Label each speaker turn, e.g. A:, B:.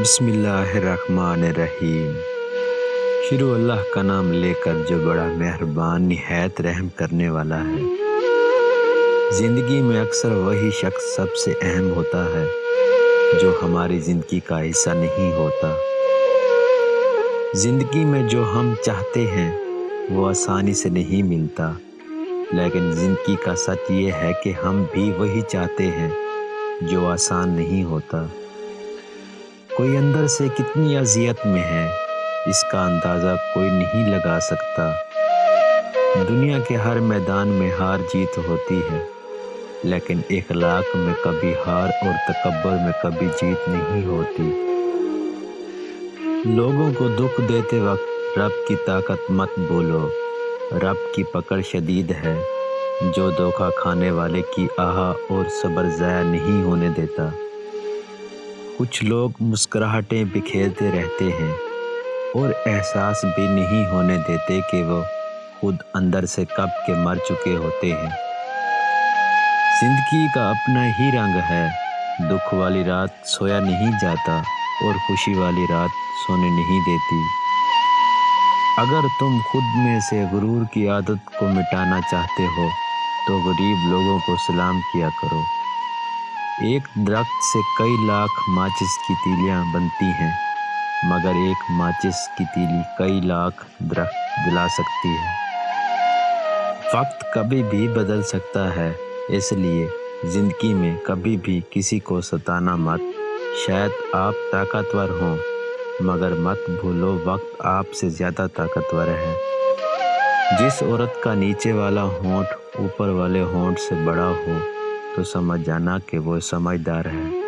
A: بسم اللہ الرحمن الرحیم۔ شروع اللہ کا نام لے کر جو بڑا مہربان نہایت رحم کرنے والا ہے۔ زندگی میں اکثر وہی شخص سب سے اہم ہوتا ہے جو ہماری زندگی کا حصہ نہیں ہوتا۔ زندگی میں جو ہم چاہتے ہیں وہ آسانی سے نہیں ملتا، لیکن زندگی کا سچ یہ ہے کہ ہم بھی وہی چاہتے ہیں جو آسان نہیں ہوتا۔ کوئی اندر سے کتنی اذیت میں ہے اس کا اندازہ کوئی نہیں لگا سکتا۔ دنیا کے ہر میدان میں ہار جیت ہوتی ہے، لیکن اخلاق میں کبھی ہار اور تکبر میں کبھی جیت نہیں ہوتی۔ لوگوں کو دکھ دیتے وقت رب کی طاقت مت بھولو۔ رب کی پکڑ شدید ہے، جو دھوکہ کھانے والے کی آہ اور صبر ضائع نہیں ہونے دیتا۔ کچھ لوگ مسکراہٹیں بکھیرتے رہتے ہیں اور احساس بھی نہیں ہونے دیتے کہ وہ خود اندر سے کب کے مر چکے ہوتے ہیں۔ زندگی کا اپنا ہی رنگ ہے، دکھ والی رات سویا نہیں جاتا اور خوشی والی رات سونے نہیں دیتی۔ اگر تم خود میں سے غرور کی عادت کو مٹانا چاہتے ہو تو غریب لوگوں کو سلام کیا کرو۔ ایک درخت سے کئی لاکھ ماچس کی تیلیاں بنتی ہیں، مگر ایک ماچس کی تیلی کئی لاکھ درخت جلا سکتی ہے۔ وقت کبھی بھی بدل سکتا ہے، اس لیے زندگی میں کبھی بھی کسی کو ستانا مت۔ شاید آپ طاقتور ہوں، مگر مت بھولو وقت آپ سے زیادہ طاقتور ہے۔ جس عورت کا نیچے والا ہونٹ اوپر والے ہونٹ سے بڑا ہو تو سمجھ جانا کہ وہ سمجھدار ہے۔